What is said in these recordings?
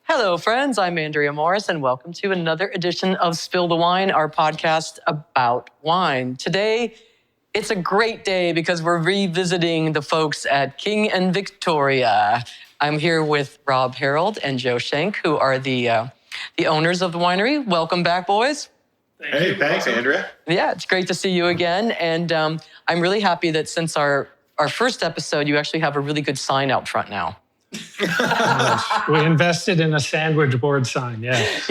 Hello, friends. I'm Andrea Morris, and welcome to another edition of Spill the Wine, our podcast about wine. Today, it's a great day because we're revisiting the folks at King and Victoria. I'm here with Rob, Harold, and Joe Shenck, who are the owners of the winery. Welcome back, boys. Hey, thanks, Andrea. Yeah, it's great to see you again. And I'm really happy that since our first episode, you actually have a really good sign out front now. We invested in a sandwich board sign, yes.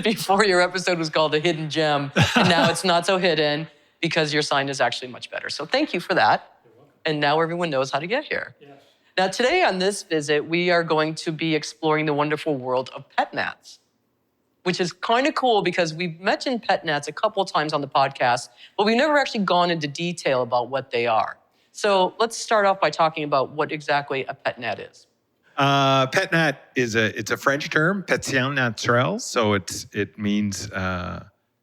Before your episode was called A Hidden Gem, and now it's not so hidden because your sign is actually much better. So thank you for that. And now everyone knows how to get here. Yes. Now today on this visit, we are going to be exploring the wonderful world of Pet Nats, which is kind of cool because we've mentioned Pet Nats a couple of times on the podcast, but we've never actually gone into detail about what they are. So let's start off by talking about what exactly a Pet Nat is. Pet Nat it's a French term, Petillant Naturels. So it means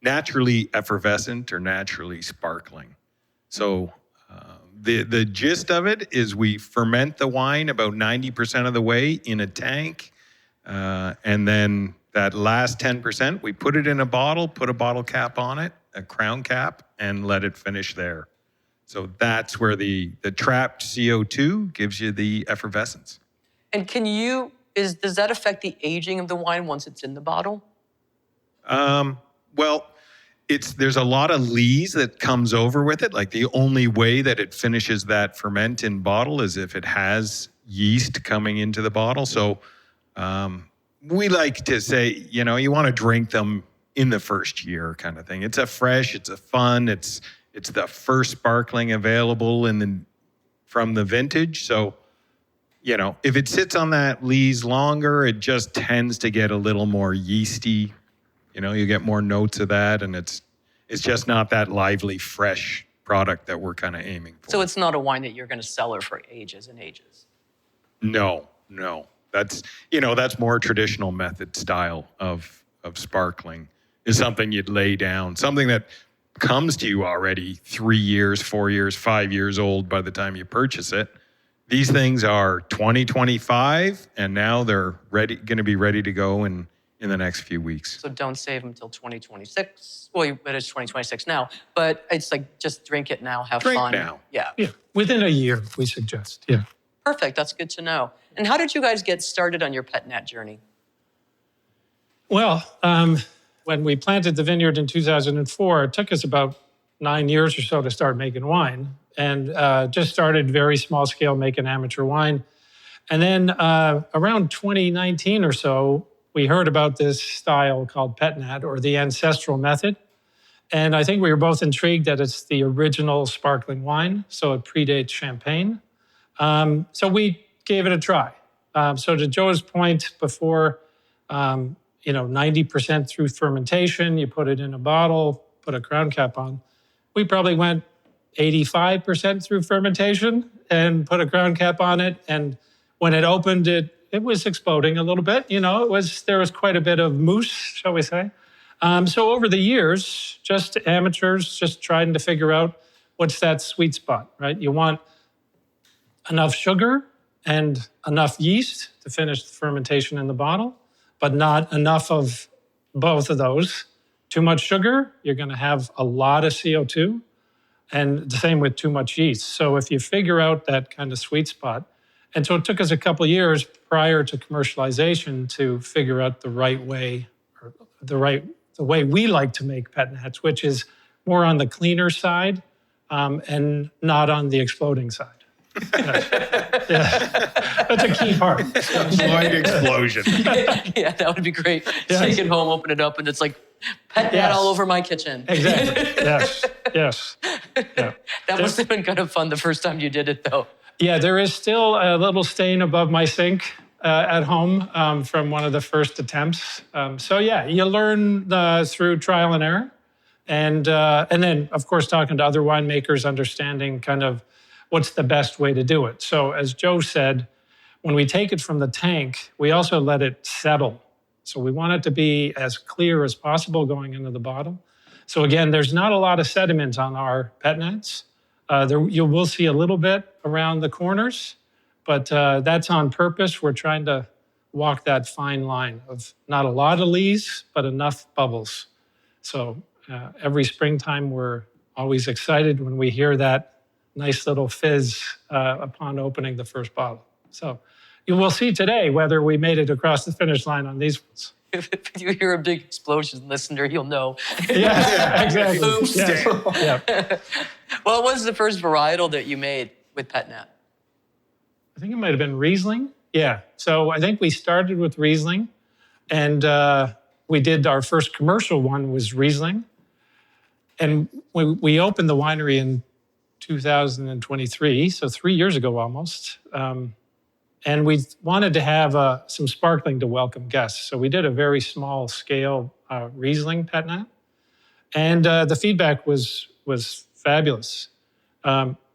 naturally effervescent or naturally sparkling. So the gist of it is we ferment the wine about 90% of the way in a tank, and then that last 10%, we put it in a bottle, put a bottle cap on it, a crown cap, and let it finish there. So that's where the trapped CO2 gives you the effervescence. And does that affect the aging of the wine once it's in the bottle? Well, there's a lot of lees that comes over with it. Like the only way that it finishes that ferment in bottle is if it has yeast coming into the bottle. So we like to say, you want to drink them in the first year kind of thing. It's a fresh, it's a fun, it's the first sparkling available from the vintage. So, if it sits on that lees longer, it just tends to get a little more yeasty. You get more notes of that, and it's just not that lively, fresh product that we're kind of aiming for. So it's not a wine that you're going to cellar for ages and ages. No. That's more traditional method style of sparkling is something you'd lay down, something that comes to you already 3 years, 4 years, 5 years old by the time you purchase it. These things are 2025, and now they're going to be ready to go in the next few weeks. So don't save them until 2026. Well, it is 2026 now, but it's like just drink it now, have drink fun. Now. Yeah. Within a year, we suggest. Yeah. Perfect. That's good to know. And how did you guys get started on your Pet Nat journey? Well, when we planted the vineyard in 2004, it took us about 9 years or so to start making wine, and just started very small scale making amateur wine. And then around 2019 or so, we heard about this style called Pet Nat, or the ancestral method. And I think we were both intrigued that it's the original sparkling wine, so it predates champagne. So we gave it a try. So to Joe's point before, 90% through fermentation, you put it in a bottle, put a crown cap on. We probably went 85% through fermentation and put a crown cap on it. And when it opened, it was exploding a little bit. There was quite a bit of mousse, shall we say. So over the years, just amateurs, just trying to figure out what's that sweet spot, right? You want enough sugar and enough yeast to finish the fermentation in the bottle, but not enough of both of those. Too much sugar, you're going to have a lot of CO2, and the same with too much yeast. So if you figure out that kind of sweet spot, and so it took us a couple of years prior to commercialization to figure out the right way, or the way we like to make Pet Nats, which is more on the cleaner side and not on the exploding side. Yeah. That's a key part. Slight explosion. Yeah, that would be great. Yes. Take it home, open it up, and it's like Pet Nat all over my kitchen. Exactly. Yes. Yeah. That must have been kind of fun the first time you did it, though. Yeah, there is still a little stain above my sink at home from one of the first attempts. So yeah, you learn through trial and error, and then of course talking to other winemakers, understanding kind of what's the best way to do it. So as Joe said, when we take it from the tank, we also let it settle. So we want it to be as clear as possible going into the bottle. So again, there's not a lot of sediment on our Pet Nats. You will see a little bit around the corners, but that's on purpose. We're trying to walk that fine line of not a lot of lees, but enough bubbles. So every springtime, we're always excited when we hear that nice little fizz upon opening the first bottle. So you will see today whether we made it across the finish line on these ones. If you hear a big explosion, listener, you'll know. Yeah, exactly. Oops. Yeah. What was the first varietal that you made with Pet Nat? I think it might have been Reisling. Yeah. So I think we started with Reisling, and we did our first commercial one was Reisling. And we opened the winery in 2023, so 3 years ago almost. And we wanted to have some sparkling to welcome guests. So we did a very small scale Riesling Pet Nat. And the feedback was fabulous.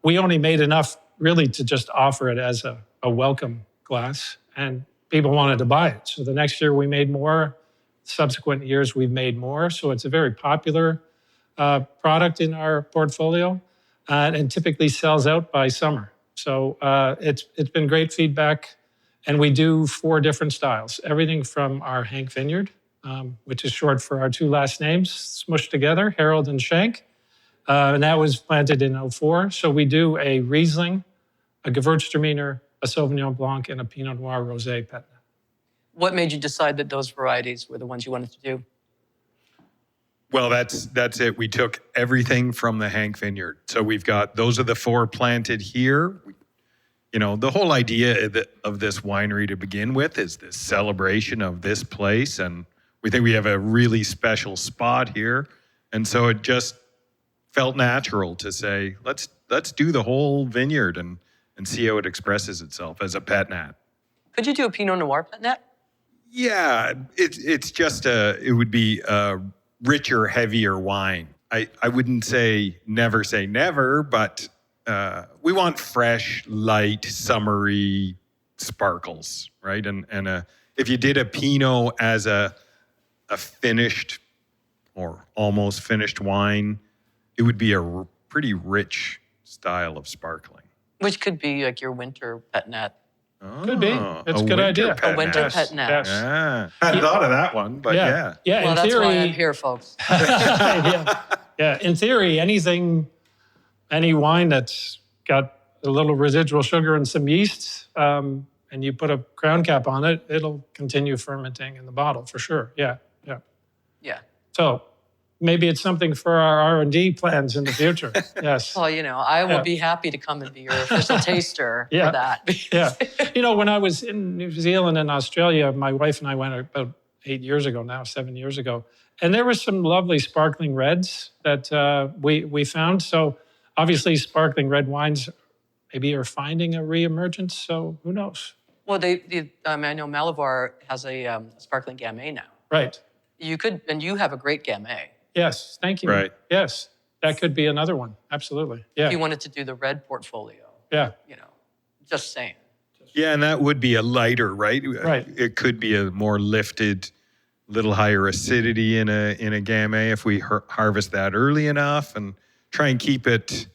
We only made enough really to just offer it as a welcome glass. And people wanted to buy it. So the next year we made more. Subsequent years we've made more. So it's a very popular product in our portfolio and typically sells out by summer. So it's been great feedback. And we do 4 different styles. Everything from our Hank Vineyard, which is short for our 2 last names, smushed together, Harold and Shenck. And that was planted in 2004. So we do a Riesling, a Gewurztraminer, a Sauvignon Blanc, and a Pinot Noir Rosé Pet Nat. What made you decide that those varieties were the ones you wanted to do? Well, that's it. We took everything from the Hank Vineyard. So we've got, those are the 4 planted here. You know, the whole idea of this winery to begin with is this celebration of this place. And we think we have a really special spot here. And so it just felt natural to say, let's do the whole vineyard and see how it expresses itself as a Pet Nat. Could you do a Pinot Noir Pet Nat? Yeah, it's just it would be a richer, heavier wine. I wouldn't say never, but we want fresh, light, summery sparkles, right? And if you did a Pinot as a finished or almost finished wine, it would be a pretty rich style of sparkling. Which could be like your winter Pet Nat. Oh, Could be. It's a good idea. A winter Yes, Pet Nat. yes. Yeah. I hadn't thought of that one, but yeah. Yeah, Well, in that's theory, why I'm here, folks. yeah, in theory, any wine that's got a little residual sugar and some yeast, and you put a crown cap on it, it'll continue fermenting in the bottle for sure. Yeah. Yeah. So maybe it's something for our R&D plans in the future. Yes. Well, I will be happy to come and be your official taster for that. Yeah. When I was in New Zealand and Australia, my wife and I went about 7 years ago, and there were some lovely sparkling reds that we found. So obviously sparkling red wines maybe are finding a reemergence, so who knows? Well, I know Malabar has a sparkling Gamay now. Right. You could, and you have a great Gamay. Yes, thank you. Right. Yes, that could be another one. Absolutely. Yeah. If you wanted to do the red portfolio. Yeah. Just saying. Yeah, and that would be a lighter, right? Right. It could be a more lifted, little higher acidity in a Gamay if we harvest that early enough and try and keep it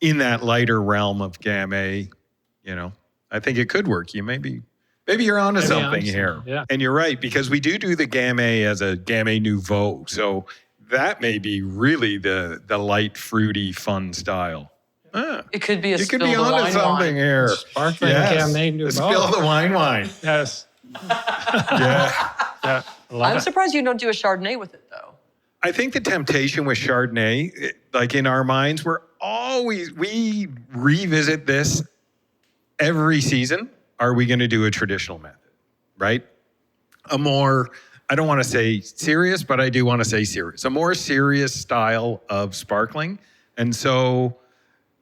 in that lighter realm of Gamay. I think it could work. Maybe you're onto something here. Yeah. And you're right, because we do the Gamay as a Gamay Nouveau. So that may be really the light, fruity, fun style. It could be a You spill could be the onto wine something wine. here. Sparkling Gamay Nouveau. Spill the wine. Yes. Yeah. Yeah. I'm surprised you don't do a Chardonnay with it, though. I think the temptation with Chardonnay, like in our minds, we revisit this every season. Are we going to do a traditional method, right? A more, I don't want to say serious, but I do want to say serious. A more serious style of sparkling. And so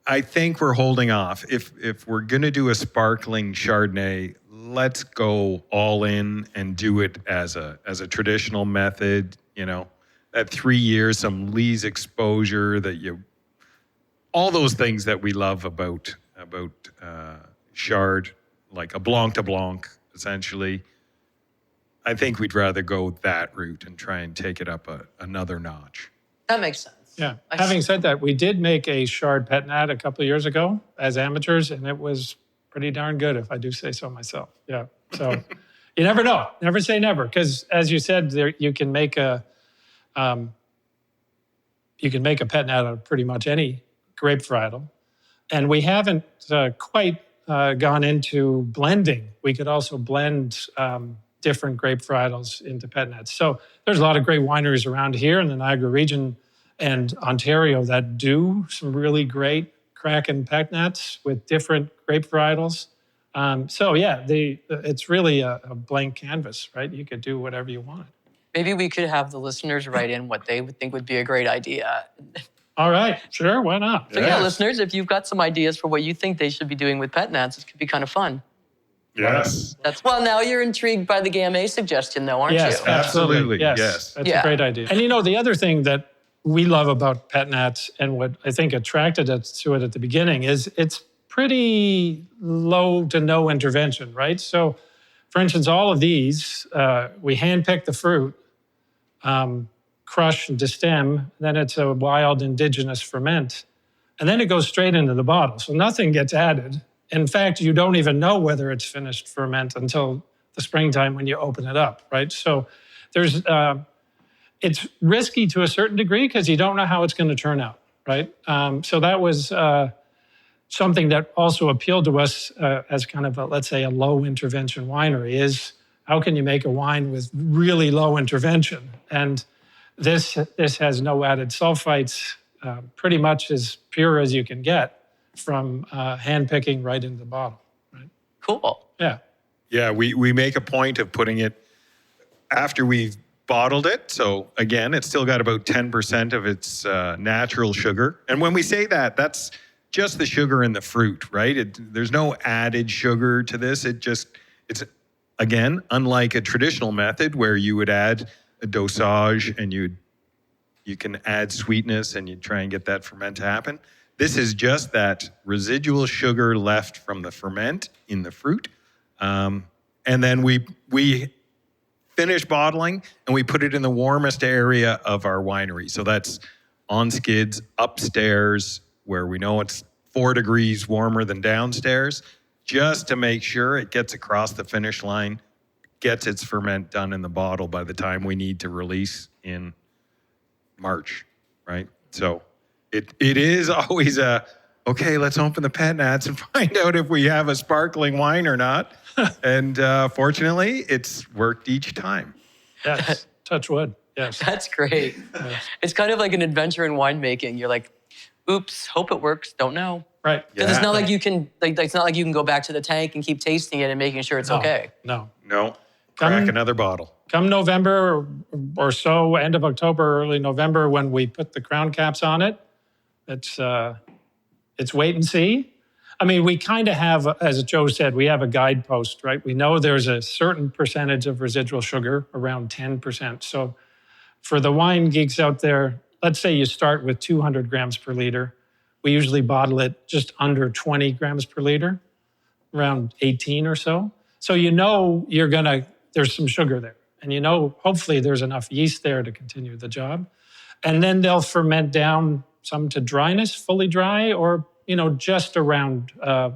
I think we're holding off. If we're going to do a sparkling Chardonnay, let's go all in and do it as a traditional method, at 3 years, some lees exposure all those things that we love about Chard, like a Blanc de Blanc, essentially. I think we'd rather go that route and try and take it up another notch. That makes sense. Yeah. Having said that, we did make a Chard Pet Nat a couple of years ago as amateurs, and it was pretty darn good, if I do say so myself. Yeah. So, You never know. Never say never, because as you said, you can make a Pet Nat out of pretty much any grape varietal. And we haven't quite gone into blending. We could also blend different grape varietals into Pet Nats. So there's a lot of great wineries around here in the Niagara region and Ontario that do some really great Kraken Pet Nats with different grape varietals. It's really a blank canvas, right? You could do whatever you want. Maybe we could have the listeners write in what they would think would be a great idea. All right, sure, why not? So yeah, listeners, if you've got some ideas for what you think they should be doing with Pet Nats, it could be kind of fun. Yes. Well, now you're intrigued by the Gamay suggestion, though, aren't you? Absolutely. Yes. That's a great idea. And the other thing that we love about Pet Nats and what I think attracted us to it at the beginning is it's pretty low to no intervention, right? So, for instance, all of these, we handpick the fruit, crush and destem, then it's a wild indigenous ferment, and then it goes straight into the bottle. So nothing gets added. In fact, you don't even know whether it's finished ferment until the springtime when you open it up, right? So there's, it's risky to a certain degree because you don't know how it's going to turn out, right? So that was something that also appealed to us as kind of, let's say, a low intervention winery is how can you make a wine with really low intervention? And this has no added sulfites, pretty much as pure as you can get from hand-picking right into the bottle. Right? Cool. Yeah. Yeah, we make a point of putting it after we've bottled it. So again, it's still got about 10% of its natural sugar. And when we say that, that's just the sugar in the fruit, right? There's no added sugar to this. It's again, unlike a traditional method where you would add a dosage and you can add sweetness and you try and get that ferment to happen. This is just that residual sugar left from the ferment in the fruit. And then we finish bottling and we put it in the warmest area of our winery. So that's on skids upstairs where we know it's 4 degrees warmer than downstairs, just to make sure it gets across the finish line, gets its ferment done in the bottle by the time we need to release in March, right? So it is always okay, let's open the Pet Nats and find out if we have a sparkling wine or not. And fortunately, it's worked each time. Yes, touch wood. Yes. That's great. Yes. It's kind of like an adventure in winemaking. You're like, oops, hope it works, don't know. Right. Because it's not like you can it's not like you can go back to the tank and keep tasting it and making sure it's okay. No. Crack another bottle. Come November or so, end of October, early November, when we put the crown caps on it, it's wait and see. I mean, we kind of have, as Joe said, we have a guidepost, right? We know there's a certain percentage of residual sugar, around 10%. So for the wine geeks out there, let's say you start with 200 grams per liter. We usually bottle it just under 20 grams per liter, around 18 or so. So there's some sugar there. And hopefully there's enough yeast there to continue the job. And then they'll ferment down some to dryness, fully dry, or just around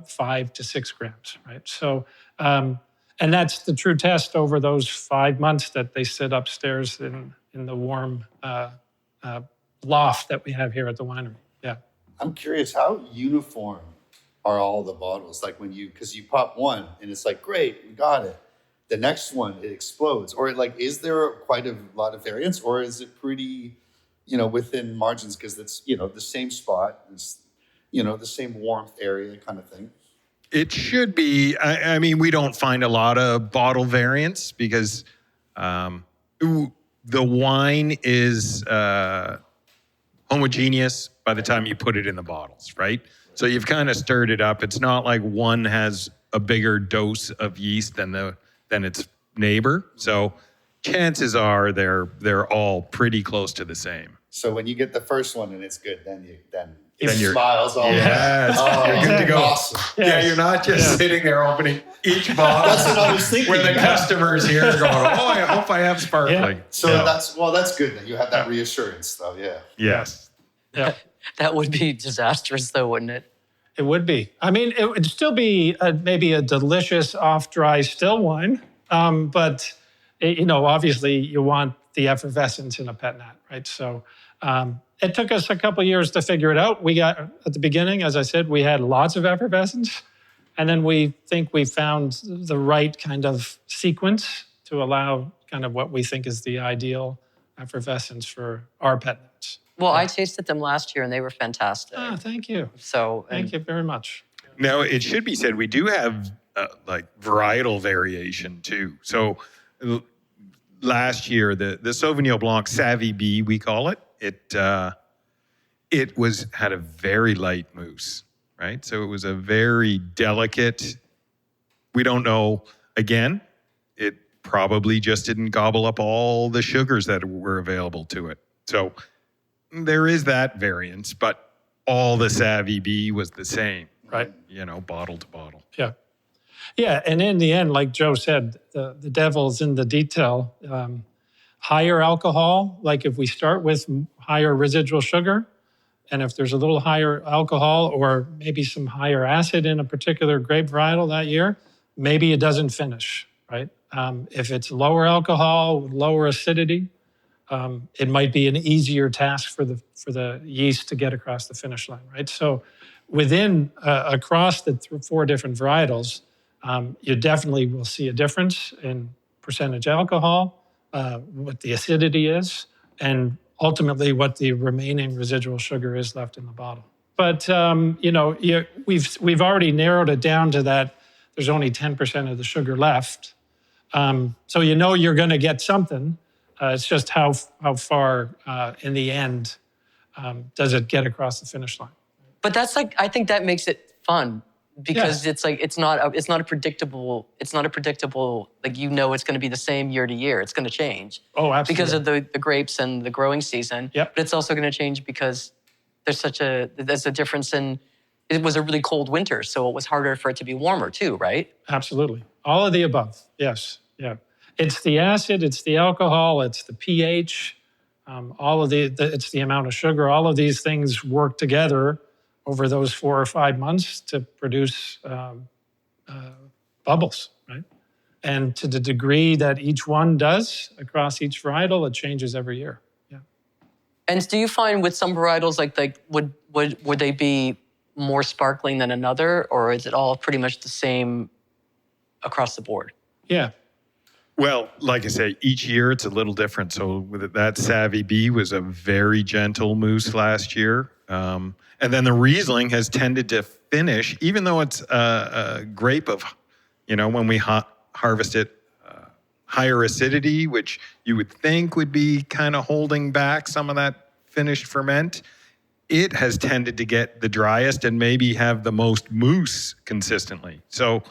5 to 6 grams, right? So, and that's the true test over those 5 months that they sit upstairs in the warm loft that we have here at the winery. Yeah. I'm curious, how uniform are all the bottles? Like because you pop one and it's like, great, we got it. The next one, it explodes. Or is there quite a lot of variance, or is it pretty, within margins because it's, the same spot, it's, the same warmth area kind of thing? It should be. I mean, we don't find a lot of bottle variants because the wine is homogeneous by the time you put it in the bottles, right? So you've kind of stirred it up. It's not like one has a bigger dose of yeast than its neighbor. So chances are they're all pretty close to the same. So when you get the first one and it's good, then Then you're- smiles all Yes, over. you're good to go. Awesome. Yeah, you're not just sitting there opening each bottle. That's what I was thinking. Where the customers here are going, I hope I have sparkling. Yeah. So No. that's good that you have that reassurance, though. Yeah. Yes. Yeah. That would be disastrous, though, wouldn't it? It would be. I mean, it would still be maybe a delicious off-dry still wine. But, obviously you want the effervescence in a Pet Nat, right? So it took us a couple of years to figure it out. We got, at the beginning, as I said, we had lots of effervescence. And then we think we found the right kind of sequence to allow kind of what we think is the ideal effervescence for our Pet Nats. Well, I tasted them last year and they were fantastic. Thank you. So Thank you very much. Now, it should be said, we do have varietal variation too. So last year, the Sauvignon Blanc Savy B, we call it, it had a very light mousse, right? So it was a very delicate, we don't know, again, it probably just didn't gobble up all the sugars that were available to it. So there is that variance, but all the Savy B was the same, Right. Bottle to bottle. Yeah. Yeah. And in the end, like Joe said, the devil's in the detail. Higher alcohol, like if we start with higher residual sugar, and if there's a little higher alcohol or maybe some higher acid in a particular grape varietal that year, maybe it doesn't finish, right? If it's lower alcohol, lower acidity, it might be an easier task for the yeast to get across the finish line, right? So across the 4 different varietals, you definitely will see a difference in percentage alcohol, what the acidity is, and ultimately what the remaining residual sugar is left in the bottle. But we've already narrowed it down to that there's only 10% of the sugar left. So you're going to get something. It's just how far in the end does it get across the finish line. But that's I think that makes it fun because it's not a predictable, it's going to be the same year to year. It's going to change. Oh, absolutely. Because of the grapes and the growing season. Yep. But it's also going to change because there's a difference in, it was a really cold winter, so it was harder for it to be warmer too, right? Absolutely. All of the above. Yes. Yeah. It's the acid, it's the alcohol, it's the pH, it's the amount of sugar. All of these things work together over those 4 or 5 months to produce bubbles, right? And to the degree that each one does across each varietal, it changes every year. Yeah. And do you find with some varietals, would they be more sparkling than another, or is it all pretty much the same across the board? Yeah. Well, like I say, each year it's a little different. So with that Savy B was a very gentle mousse last year. And then the Reisling has tended to finish, even though it's a grape of, when we harvest it, higher acidity, which you would think would be kind of holding back some of that finished ferment. It has tended to get the driest and maybe have the most mousse consistently. So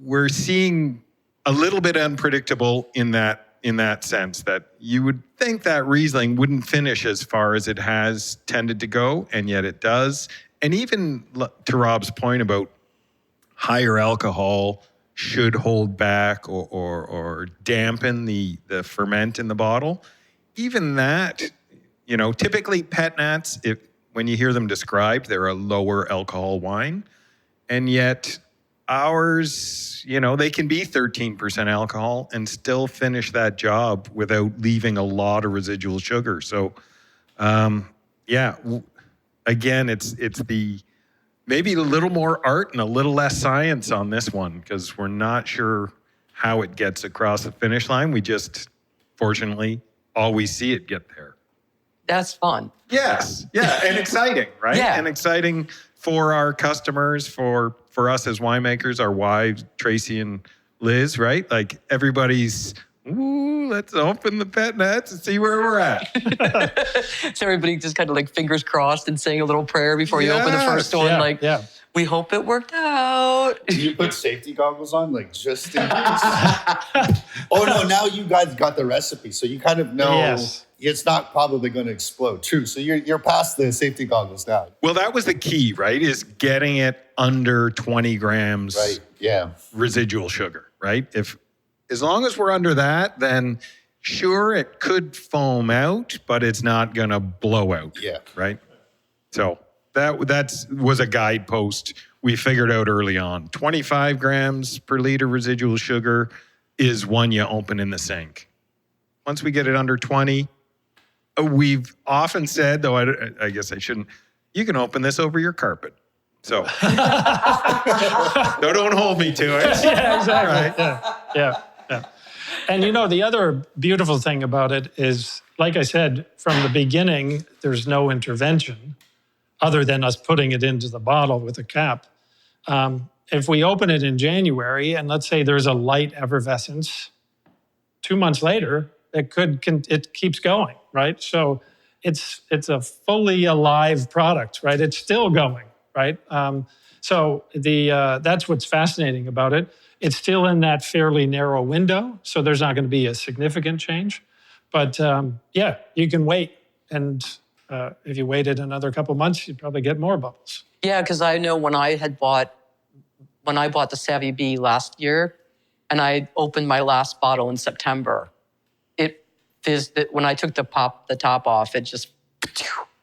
we're seeing a little bit unpredictable in that sense, that you would think that Riesling wouldn't finish as far as it has tended to go, and yet it does. And even to Rob's point about higher alcohol should hold back or dampen the ferment in the bottle, even that, typically Pet Nats, when you hear them described, they're a lower alcohol wine, and yet ours, they can be 13% alcohol and still finish that job without leaving a lot of residual sugar. So, again, it's the maybe a little more art and a little less science on this one, because we're not sure how it gets across the finish line. We just, fortunately, always see it get there. That's fun. Yes. Yeah. And exciting, right? Yeah. And exciting for our customers, for us as winemakers, our wives, Tracy and Liz, right? Like everybody's, let's open the Pet Nats and see where we're at. So everybody just kind of fingers crossed and saying a little prayer before you open the first one. We hope it worked out. Do you put safety goggles on, just in case? Oh no, now you guys got the recipe, so you kind of know it's not probably going to explode. True. So you're past the safety goggles now. Well, that was the key, right? Is getting it under 20 grams residual sugar, right? As long as we're under that, then sure, it could foam out, but it's not going to blow out. Yeah. Right? So that was a guidepost we figured out early on. 25 grams per liter residual sugar is one you open in the sink. Once we get it under 20, we've often said, though I guess I shouldn't, you can open this over your carpet. So don't hold me to it. Yeah, exactly. Right. Yeah. And the other beautiful thing about it is, like I said, from the beginning, there's no intervention other than us putting it into the bottle with a cap. If we open it in January and let's say there's a light effervescence, 2 months later, it keeps going, right? So it's a fully alive product, right? It's still going, right? So that's what's fascinating about it. It's still in that fairly narrow window, so there's not going to be a significant change. But you can wait, and if you waited another couple months, you'd probably get more bubbles. Yeah, because I know when I bought the Savy B last year, and I opened my last bottle in September, when I took the top off, it just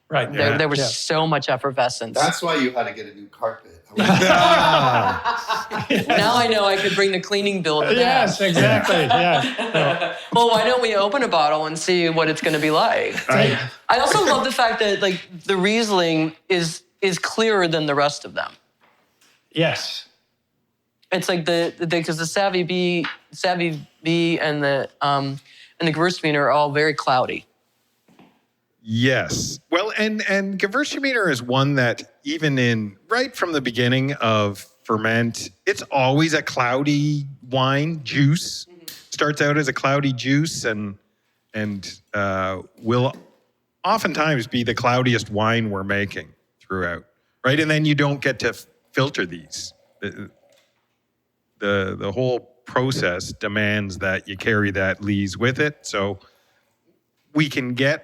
right. There was so much effervescence. That's why you had to get a new carpet. Now I know I could bring the cleaning bill to that. Yes, exactly. Yeah. Well, why don't we open a bottle and see what it's going to be like? I also love the fact that the Reisling is clearer than the rest of them. Yes. It's like because the Savy B and the Gewurztraminer are all very cloudy. Yes. Well, and Gewurztraminer is one that even right from the beginning of ferment, it's always a cloudy wine juice. Mm-hmm. Starts out as a cloudy juice and will oftentimes be the cloudiest wine we're making throughout, right? And then you don't get to filter these. The whole process demands that you carry that lees with it. So we can get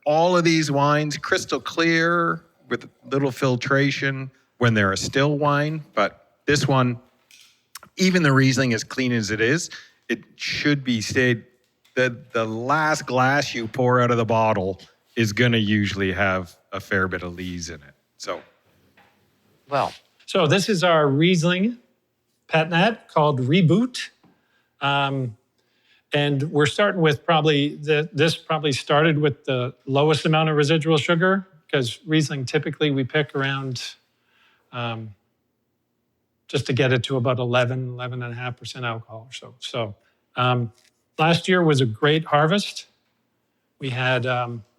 all of these wines crystal clear with little filtration when they're a still wine. But this one, even the Riesling, as clean as it is, it should be stayed. The last glass you pour out of the bottle is going to usually have a fair bit of lees in it. So this is our Riesling Pet Nat called Reboot. And we're starting with this probably started with the lowest amount of residual sugar, because Riesling typically we pick around just to get it to about 11.5% alcohol or so. So last year was a great harvest. We had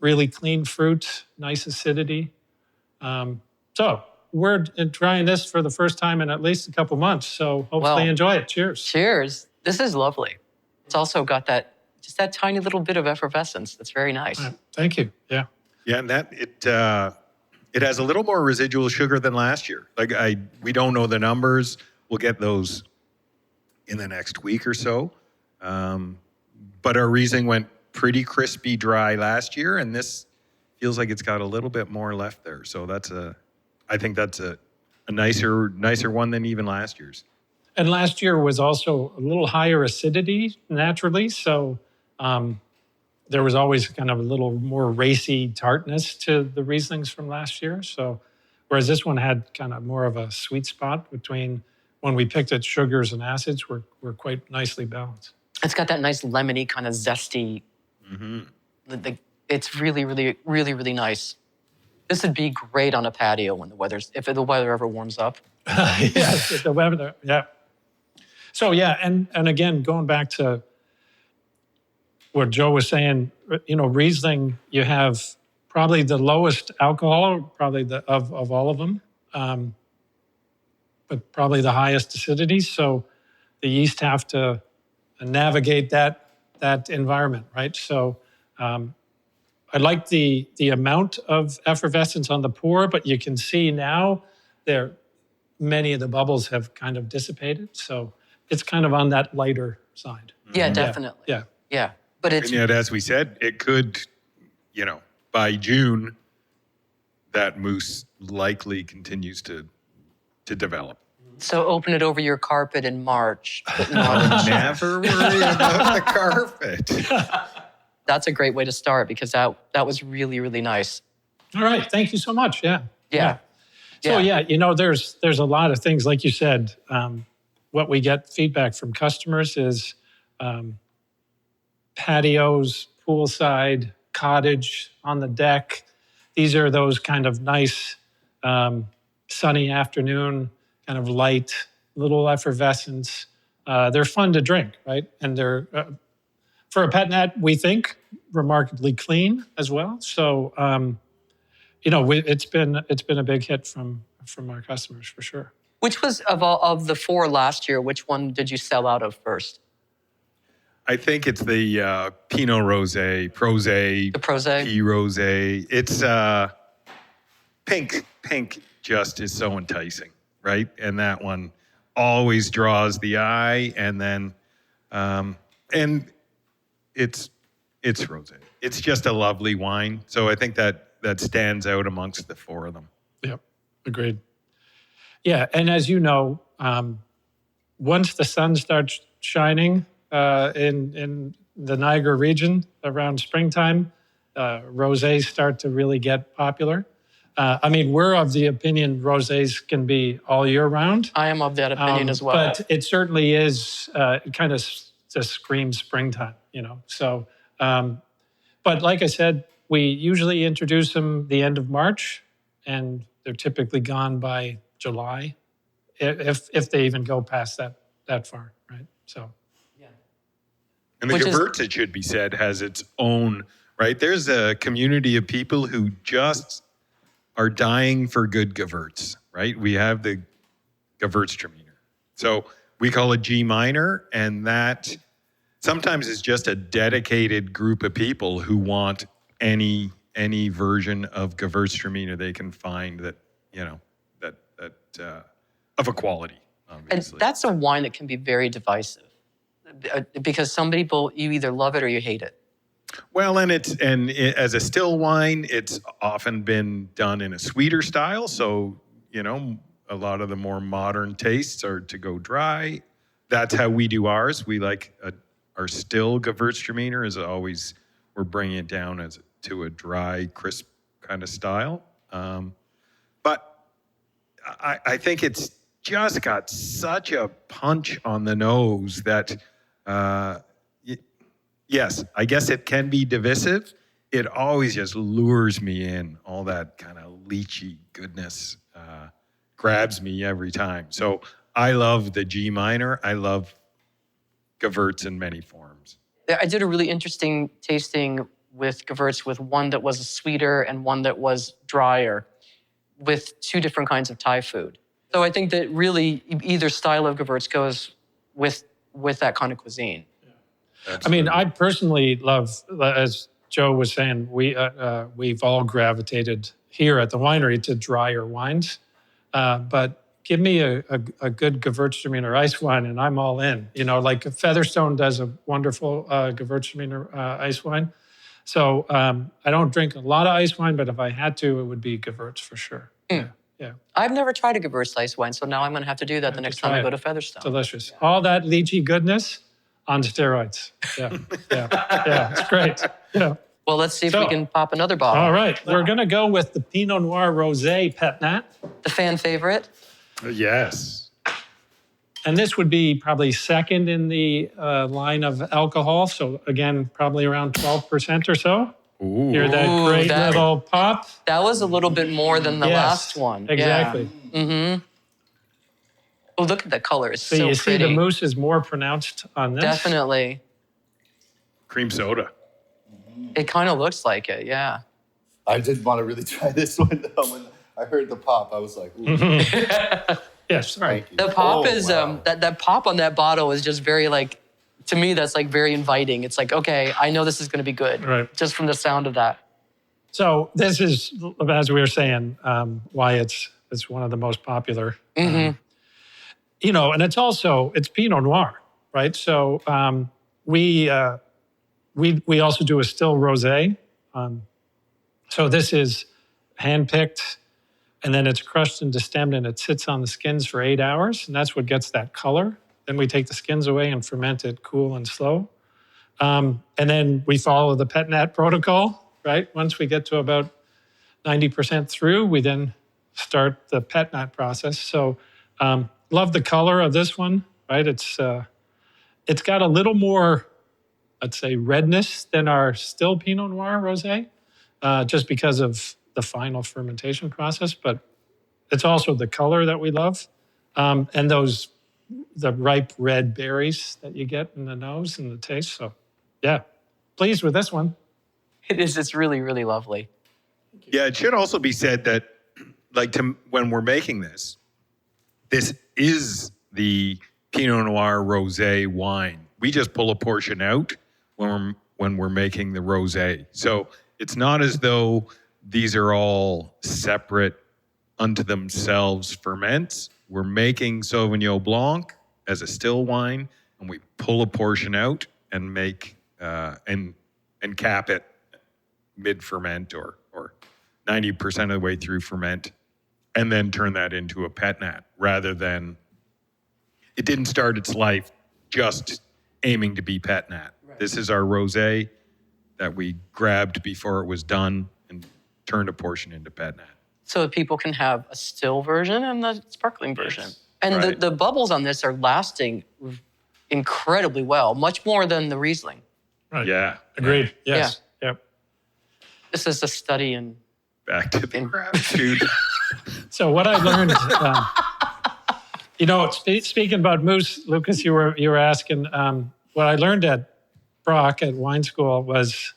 really clean fruit, nice acidity. So we're trying this for the first time in at least a couple months. So hopefully enjoy it. Cheers. Cheers. This is lovely. It's also got that tiny little bit of effervescence. That's very nice. Thank you. Yeah. Yeah, and it has a little more residual sugar than last year. We don't know the numbers. We'll get those in the next week or so. But our Riesling went pretty crispy dry last year, and this feels like it's got a little bit more left there. So I think that's a nicer one than even last year's. And last year was also a little higher acidity naturally. So there was always kind of a little more racy tartness to the Rieslings from last year. So whereas this one had kind of more of a sweet spot between when we picked at sugars and acids, were quite nicely balanced. It's got that nice lemony kind of zesty. Mm-hmm. It's really, really, really, really nice. This would be great on a patio when if the weather ever warms up. Yes, the weather, yeah. So and again, going back to what Joe was saying, Riesling, you have probably the lowest alcohol, probably of all of them, but probably the highest acidity. So the yeast have to navigate that environment, right? So I like the amount of effervescence on the pour, but you can see now many of the bubbles have kind of dissipated. So it's kind of on that lighter side. Yeah, definitely. Yeah. But and yet, as we said, it could, by June, that mousse likely continues to develop. So open it over your carpet in March. But not never worry about the carpet. That's a great way to start, because that was really, really nice. All right. Thank you so much. Yeah. So there's a lot of things, like you said. What we get feedback from customers is patios, poolside, cottage, on the deck. These are those kind of nice sunny afternoon, kind of light, little effervescence. They're fun to drink, right? And they're, for a pet nat, we think, remarkably clean as well. So, it's been a big hit from our customers for sure. Which was of the 4 last year? Which one did you sell out of first? I think it's the Pinot Rosé, Prose, The Prose. P Rosé. It's pink. Pink just is so enticing, right? And that one always draws the eye. And then, and it's rosé. It's just a lovely wine. So I think that stands out amongst the 4 of them. Yep, agreed. Yeah, and as you know, once the sun starts shining in the Niagara region around springtime, rosés start to really get popular. We're of the opinion rosés can be all year round. I am of that opinion as well. But it certainly is kind of to scream springtime, So, but like I said, we usually introduce them the end of March, and they're typically gone by July, if they even go past that far, right? So, yeah. And the Gewurz, it should be said, has its own, right? There's a community of people who just are dying for good Gewurz, right? We have the Gewurztraminer. So we call it G minor, and that sometimes is just a dedicated group of people who want any version of Gewurztraminer they can find that of a quality, obviously. And that's a wine that can be very divisive because some people, you either love it or you hate it. Well, and as a still wine, it's often been done in a sweeter style. So, a lot of the more modern tastes are to go dry. That's how we do ours. We like our still Gewurztraminer is always, we're bringing it down to a dry, crisp kind of style. But I think it's just got such a punch on the nose that, yes, I guess it can be divisive. It always just lures me in. All that kind of lychee goodness grabs me every time. So I love the G minor. I love Gewurz in many forms. I did a really interesting tasting with Gewurz with one that was sweeter and one that was drier with 2 different kinds of Thai food. So I think that really either style of Gewurz goes with that kind of cuisine. Absolutely. I personally love, as Joe was saying, we've all gravitated here at the winery to drier wines. But give me a good Gewurztraminer ice wine and I'm all in. Like Featherstone does a wonderful Gewurztraminer ice wine. So I don't drink a lot of ice wine, but if I had to, it would be Gewurz for sure. Yeah. I've never tried a Gewurz ice wine, so now I'm going to have to do that the next time I go to Featherstone. Delicious. Yeah. All that lychee goodness on steroids. Yeah, it's great. Yeah. Well, let's see if we can pop another bottle. All right, we're going to go with the Pinot Noir Rosé Pet Nat. The fan favorite. Yes. And this would be probably second in the line of alcohol. So again, probably around 12% or so. Ooh. Hear that great little pop? That was a little bit more than the last one. Exactly. Yeah. Mm-hmm. Oh, look at the color. It's so you pretty. See the mousse is more pronounced on this? Definitely. Cream soda. It kind of looks like it, yeah. I did want to really try this one though. When I heard the pop, I was like, ooh. Yes, right. The pop is, that pop on that bottle is just very to me, that's very inviting. It's like, okay, I know this is going to be good. Right. Just from the sound of that. So this is, as we were saying, why it's one of the most popular. Mm-hmm. And it's Pinot Noir, right? So we also do a still rosé. So this is handpicked, and then it's crushed and destemmed, and it sits on the skins for 8 hours, and that's what gets that color. Then we take the skins away and ferment it cool and slow. And then we follow the Pet Nat protocol, right? Once we get to about 90% through, we then start the Pet Nat process. So love the color of this one, right? It's it's got a little more, let's say, redness than our still Pinot Noir rosé, just because of the final fermentation process. But it's also the color that we love, and the ripe red berries that you get in the nose and the taste. So, yeah, pleased with this one. It is. It's really, really lovely. Yeah, it should also be said that, when we're making this is the Pinot Noir rosé wine. We just pull a portion out when we're making the rosé. So it's not as though these are all separate unto themselves ferments. We're making Sauvignon Blanc as a still wine, and we pull a portion out and make and cap it mid ferment or 90% of the way through ferment, and then turn that into a Pet Nat, rather than it didn't start its life just aiming to be Pet Nat. Right. This is our rosé that we grabbed before it was done and turned a portion into Pet Nat. So that people can have a still version and the sparkling version. Yes. And right. the bubbles on this are lasting incredibly well, much more than the Riesling. Right. Yeah. Agreed. Yes. Yeah. Yep. This is a study in... Back to the gratitude. So what I learned, speaking about moose, Lukas, you were asking, what I learned at Brock at wine school was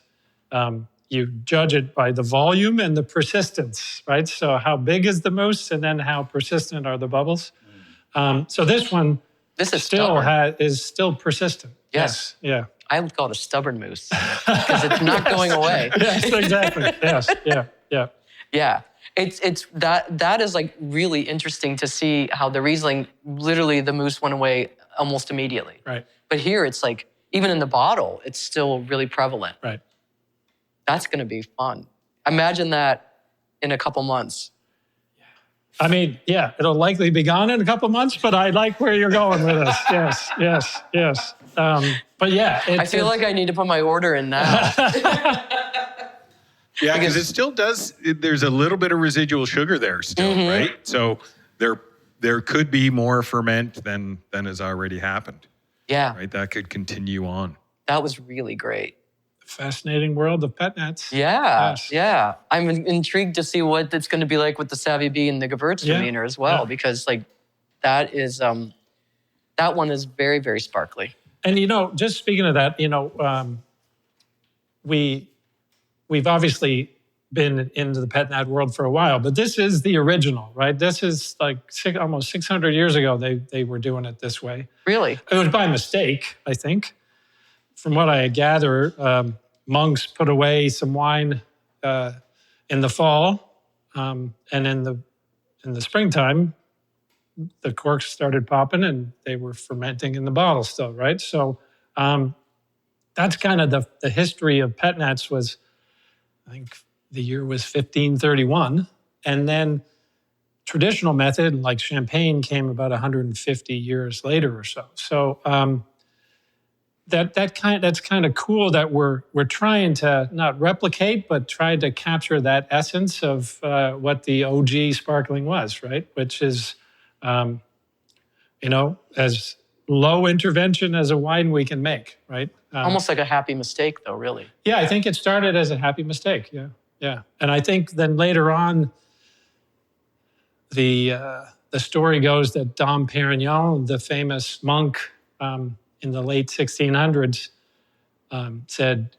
you judge it by the volume and the persistence, right? So how big is the mousse, and then how persistent are the bubbles? So this one is still persistent. Yes. Yeah. I would call it a stubborn mousse because it's not going away. Yes, exactly. Yes. Yeah. Yeah. Yeah. It's that is like really interesting to see how the Riesling, literally the mousse went away almost immediately. Right. But here it's like, even in the bottle, it's still really prevalent. Right. That's going to be fun. Imagine that in a couple months. I mean, yeah, it'll likely be gone in a couple months, but I like where you're going with this. Yes. But yeah. I feel like I need to put my order in now. Yeah, because it still does. There's a little bit of residual sugar there still, right? So there could be more ferment than has already happened. Yeah. Right? That could continue on. That was really great. Fascinating world of Pet Nats. Yeah, Yes. yeah. I'm intrigued to see what it's going to be like with the Savy bee and the Gewurztraminer as well, because that is that one is very, very sparkly. And just speaking of that, we've obviously been into the Pet Nat world for a while, but this is the original, right? This is like almost 600 years ago they were doing it this way. Really? It was by mistake, I think. From what I gather, monks put away some wine in the fall, and in the springtime, the corks started popping and they were fermenting in the bottle still, right? So that's kind of the history of Pet Nats. Was, I think the year was 1531, and then traditional method like champagne came about 150 years later or so. So that's kind of cool that we're trying to not replicate, but try to capture that essence of what the OG sparkling was, right? Which is, as low intervention as a wine we can make, right? Almost like a happy mistake, though, really. Yeah, I think it started as a happy mistake. Yeah. And I think then later on, the story goes that Dom Perignon, the famous monk in the late 1600s, said,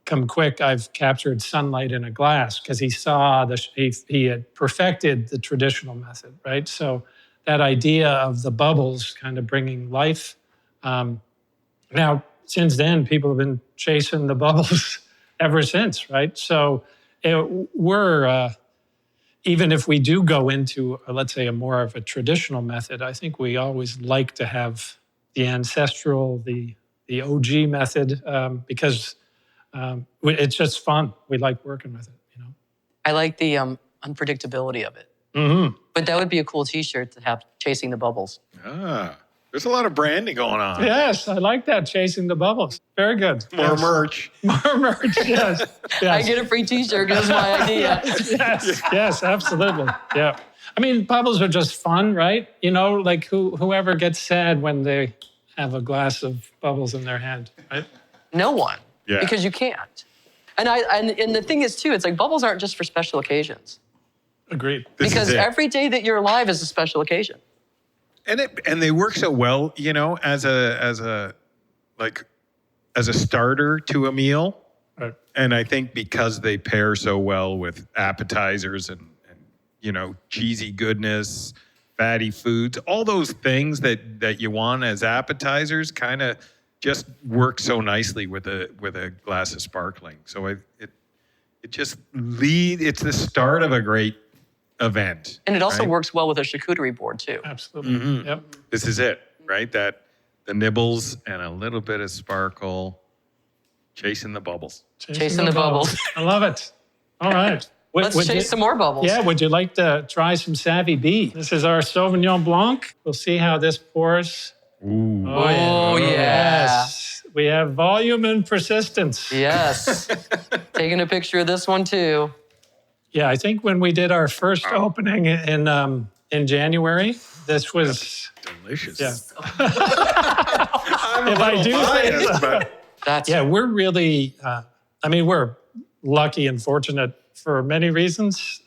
come quick, I've captured sunlight in a glass, because he saw he had perfected the traditional method, right? So that idea of the bubbles kind of bringing life. Now, since then, people have been chasing the bubbles ever since, right? So we're, even if we do go into, let's say, a more of a traditional method, I think we always like to have the ancestral, the OG method, because it's just fun. We like working with it, I like the unpredictability of it. Mm-hmm. But that would be a cool T-shirt to have, chasing the bubbles. There's a lot of branding going on. Yes, I like that, chasing the bubbles. Very good. More merch. More merch, yes. I get a free T-shirt because it's my idea. Yes, absolutely. Yeah. I mean, bubbles are just fun, right? Like whoever gets sad when they have a glass of bubbles in their hand, right? No one. Yeah. Because you can't. And the thing is, too, it's like bubbles aren't just for special occasions. Agreed. This is Because it. every day that you're alive is a special occasion. And they work so well, as a starter to a meal. Right. And I think because they pair so well with appetizers and cheesy goodness, fatty foods, all those things that you want as appetizers kind of just work so nicely with a glass of sparkling. So it's the start of a great event. And it also right? works well with a charcuterie board, too. Absolutely. Mm-hmm. Yep. This is it, right? That the nibbles and a little bit of sparkle, chasing the bubbles. Chasing the bubbles. I love it. All right. Let's chase some more bubbles. Yeah, would you like to try some Savy B? This is our Sauvignon Blanc. We'll see how this pours. Ooh. Oh, yeah. Yes. We have volume and persistence. Yes. Taking a picture of this one, too. Yeah, I think when we did our first opening in January, this was Delicious. Yeah. I'm If I do say biased, so. but We're really, we're lucky and fortunate for many reasons.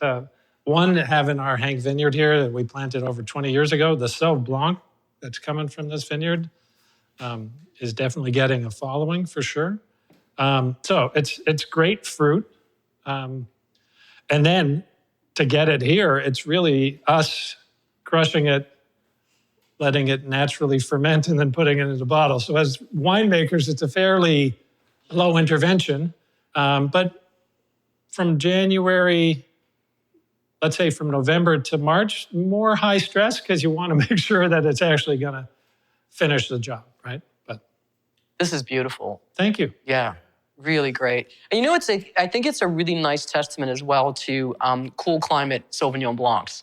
One, having our Hank vineyard here that we planted over 20 years ago, the Sauv Blanc that's coming from this vineyard is definitely getting a following for sure. So it's great fruit. And then to get it here, it's really us crushing it, letting it naturally ferment, and then putting it in a bottle. So as winemakers, it's a fairly low intervention. But from January, let's say from November to March, more high stress because you want to make sure that it's actually going to finish the job, right? But This is beautiful. thank you. Yeah, really great. And I think it's a really nice testament as well to cool climate Sauvignon Blancs.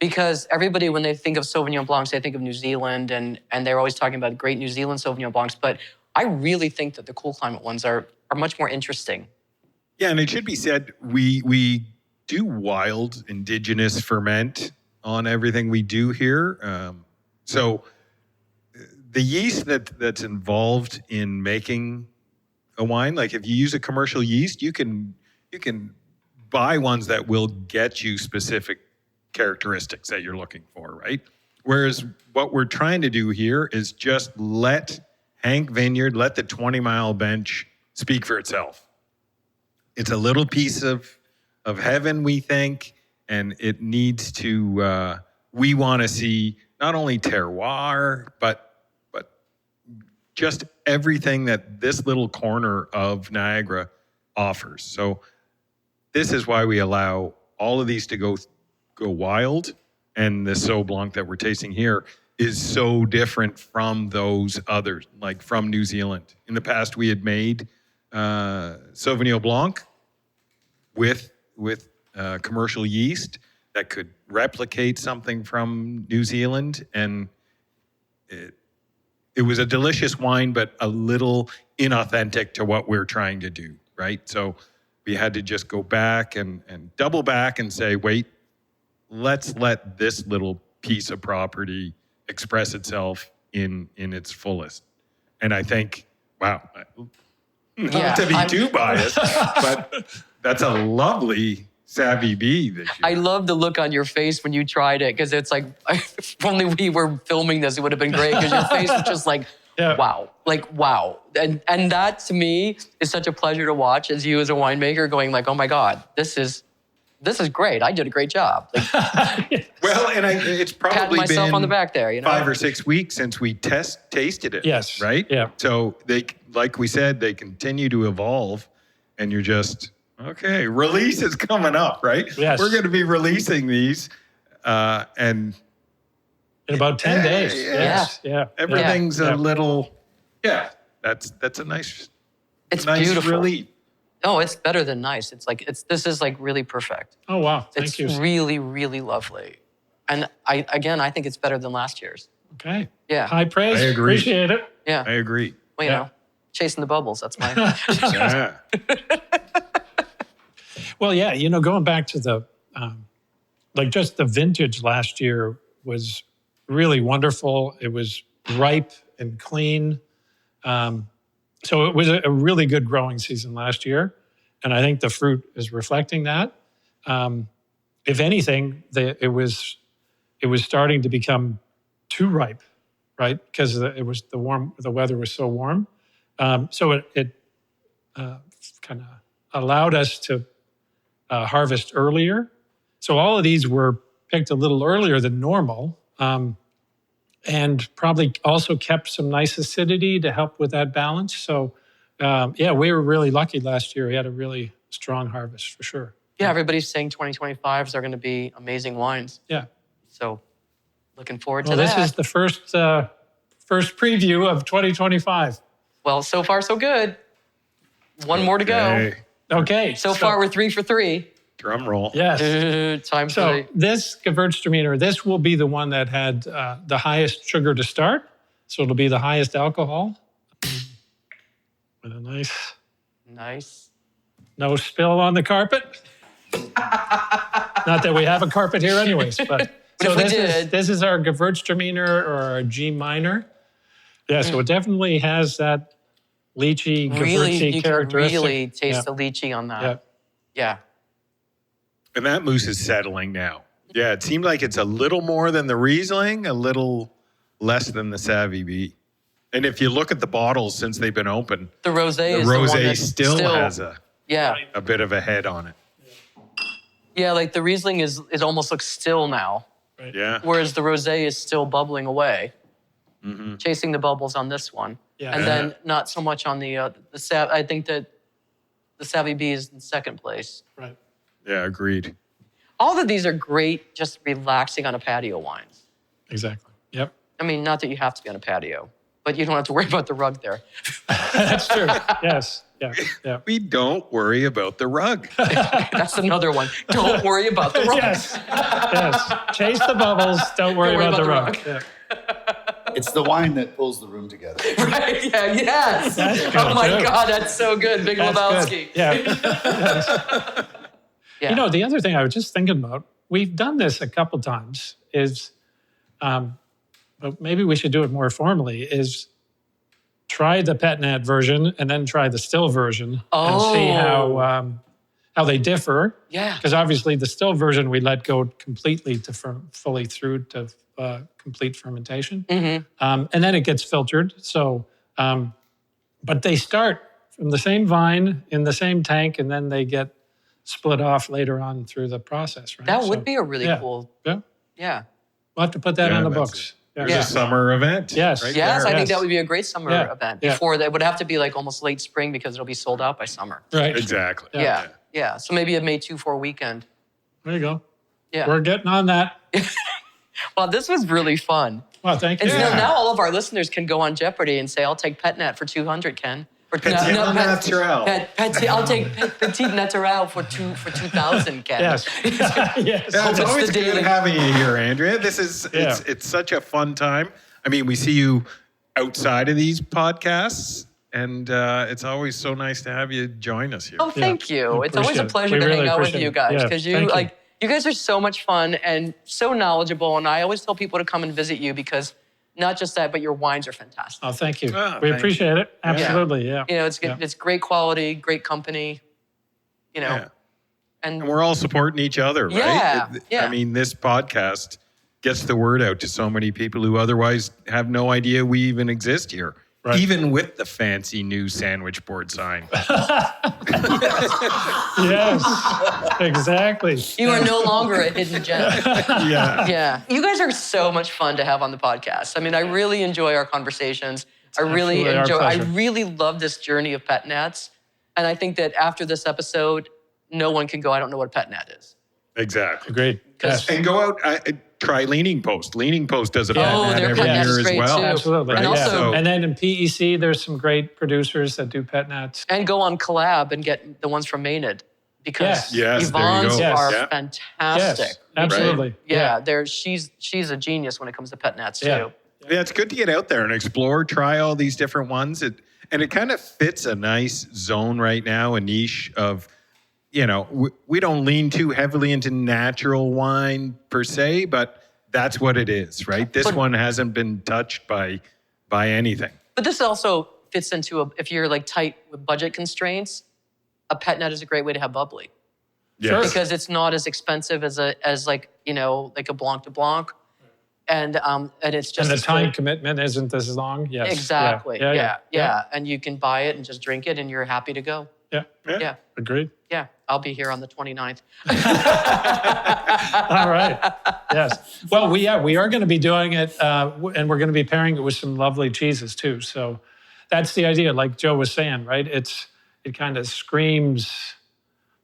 Because everybody, when they think of Sauvignon Blancs, they think of New Zealand, and they're always talking about great New Zealand Sauvignon Blancs. But I really think that the cool climate ones are much more interesting. yeah, and it should be said, we do wild indigenous ferment on everything we do here. So the yeast that's involved in making a wine, like if you use a commercial yeast, you can buy ones that will get you specific characteristics that you're looking for, right? Whereas what we're trying to do here is just let Hank Vineyard, let the 20 Mile Bench speak for itself. It's a little piece of heaven, we think, and it needs to, we want to see not only terroir, but just everything that this little corner of Niagara offers. So this is why we allow all of these to go wild, and the Sauv Blanc that we're tasting here is so different from those others, like from New Zealand. In the past, we had made Sauvignon Blanc with commercial yeast that could replicate something from New Zealand, and it was a delicious wine, but a little inauthentic to what we're trying to do, right? So we had to just go back and double back and say, wait, let's let this little piece of property express itself in its fullest. And I think, wow, not to be too biased, but that's a lovely Savy B. I love the look on your face when you tried it, because it's like, if only we were filming this, it would have been great, because your face was just like, wow, like, wow. And that, to me, is such a pleasure to watch as you as a winemaker going like, oh my God, this is great. I did a great job. Like, well, and it's probably patting myself been on the back there, 5 or 6 weeks since we tasted it. Yes. Right? Yeah. So they, like we said, they continue to evolve, and you're just, okay, release is coming up, right? Yes. We're going to be releasing these, and In about 10 days. yeah. Yes. Yeah. everything's Yeah. a little, that's a nice, it's nice beautiful. relief. No, it's better than nice. This is like really perfect. Oh, wow. Thank It's you. really, really lovely. And I think it's better than last year's. Okay. Yeah. High praise. I agree. Appreciate it. Yeah. I agree. Well, you Yeah. know, chasing the bubbles. That's my. Yeah. Well, yeah, going back to the, just the vintage last year was really wonderful. It was ripe and clean. So it was a really good growing season last year. And I think the fruit is reflecting that. If anything, it was starting to become too ripe, right? Because the weather was so warm. So it kind of allowed us to harvest earlier. So all of these were picked a little earlier than normal, and probably also kept some nice acidity to help with that balance. So we were really lucky last year. We had a really strong harvest for sure. Yeah, everybody's saying 2025s are going to be amazing wines. Yeah. So looking forward to that. This is the first preview of 2025. Well, so far so good. One more to go. Okay. So far we're 3 for 3. Drum roll. Yes. Time for So this Gewurztraminer, this will be the one that had the highest sugar to start. So it'll be the highest alcohol. With a nice. No spill on the carpet. Not that we have a carpet here anyways, but so this is our Gewurztraminer or our G minor. Yeah, so it definitely has that lychee, gewurzy characteristic. You can really taste the lychee on that. Yeah. And that mousse is settling now. Yeah, it seemed like it's a little more than the Riesling, a little less than the Savy. And if you look at the bottles since they've been open, the rosé still has a bit of a head on it. Yeah, like the Riesling is almost looks still now. Right. Yeah. Whereas the rosé is still bubbling away, chasing the bubbles on this one. Yeah. And then not so much on the I think that the Savy B is in second place. Right. Yeah, agreed. All of these are great, just relaxing on a patio wines. Exactly. Yep. I mean, not that you have to be on a patio, but you don't have to worry about the rug there. That's true. Yes. Yeah. We don't worry about the rug. That's another one. Don't worry about the rug. Yes. Chase the bubbles. Don't worry about the rug. Yeah. It's the wine that pulls the room together. Right? Yeah. Yes. Oh my God, that's so good, Big Lebowski. Yeah. Yeah. You know, the other thing I was just thinking about, we've done this a couple times, is, but maybe we should do it more formally, is try the Pet Nat version and then try the still version and see how they differ. Yeah. Because obviously the still version we let go completely to fully through to complete fermentation. Mm-hmm. And then it gets filtered. So, but they start from the same vine in the same tank, and then they get split off later on through the process, right? That would be a really cool. Yeah. Yeah. We'll have to put that on the books. There's a summer event. Yes. Right Yes, there. I think that would be a great summer event. Before that, would have to be like almost late spring because it'll be sold out by summer. Right. Exactly. Yeah. So maybe a May 2-4 weekend. There you go. Yeah. We're getting on that. Well, this was really fun. Well, thank you. And now all of our listeners can go on Jeopardy and say, I'll take Pet Nat for 200, Ken. Or Petillant Naturels. I'll take Petillant Naturels for 2,000, Ken. Yes. Yes. Yeah, it's always good daily. having you here, Andrea. This is it's such a fun time. I mean, we see you outside of these podcasts, and it's always so nice to have you join us here. Oh, thank you. It's always a pleasure to hang out with you guys because you guys are so much fun and so knowledgeable. And I always tell people to come and visit you because not just that, but your wines are fantastic. Oh, thank you. Oh, we appreciate it. Absolutely. Yeah. You know, it's good. It's great quality, great company. You know, and we're all supporting each other, right? Yeah. I mean, this podcast gets the word out to so many people who otherwise have no idea we even exist here. Right. Even with the fancy new sandwich board sign. Yes, exactly. You are no longer a hidden gem. Yeah. You guys are so much fun to have on the podcast. I mean, I really enjoy our conversations. I really love this journey of Pet Nats. And I think that after this episode, no one can go, I don't know what a Pet Nat is. Exactly. Great. Yes. And go out, try Leaning Post. Leaning Post does a Pet Nat their every Pet Nat's year as great well. too. Absolutely. And also, and then in PEC, there's some great producers that do Pet Nats. and go on collab and get the ones from Maynard because Yes, there you Yvonne's go. are Yeah. fantastic. Yes, absolutely. Yeah, she's a genius when it comes to Pet Nats too. Yeah. Yeah, it's good to get out there and explore, try all these different ones. And it kind of fits a nice zone right now, a niche of, you know, we don't lean too heavily into natural wine per se, but that's what it is, right? This one hasn't been touched by buy anything. But this also fits into if you're like tight with budget constraints, a Pet Nat is a great way to have bubbly. Yes. Because it's not as expensive as like, like a Blanc de Blanc. And it's just And the time commitment isn't as long. Yes. Exactly. Yeah. And you can buy it and just drink it and you're happy to go. Yeah. Agreed. Yeah. I'll be here on the 29th. All right. Yes. Well, we are going to be doing it, and we're going to be pairing it with some lovely cheeses too. So that's the idea. Like Joe was saying, right? It kind of screams,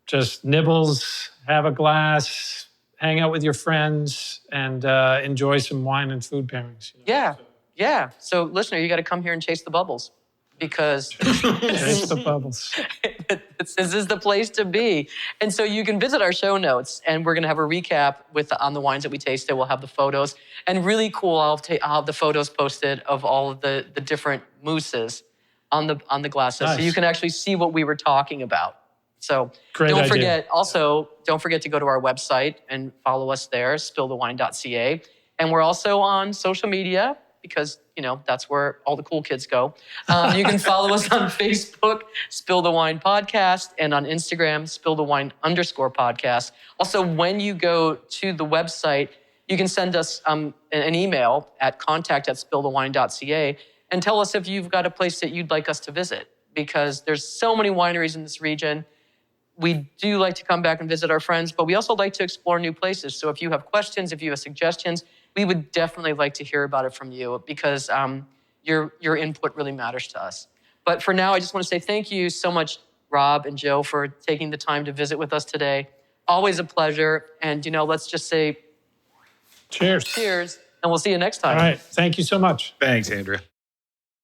just nibbles, have a glass, hang out with your friends, and enjoy some wine and food pairings. Yeah. So listener, you got to come here and chase the bubbles because Chase the bubbles. this is the place to be. And so you can visit our show notes, and we're going to have a recap on the wines that we tasted. We'll have the photos, and really cool. I'll have the photos posted of all of the different mousses on the glasses, Nice. so you can actually see what we were talking about. So Great don't idea. forget to go to our website and follow us there, spillthewine.ca. And we're also on social media because, that's where all the cool kids go. You can follow us on Facebook, Spill the Wine Podcast, and on Instagram, spillthewine_podcast. Also, when you go to the website, you can send us an email at contact@spillthewine.ca and tell us if you've got a place that you'd like us to visit, because there's so many wineries in this region. We do like to come back and visit our friends, but we also like to explore new places. So if you have questions, if you have suggestions, we would definitely like to hear about it from you, because your input really matters to us. But for now, I just want to say thank you so much, Rob and Joe, for taking the time to visit with us today. Always a pleasure. And, let's just say Cheers. cheers, and we'll see you next time. All right. Thank you so much. Thanks, Andrea.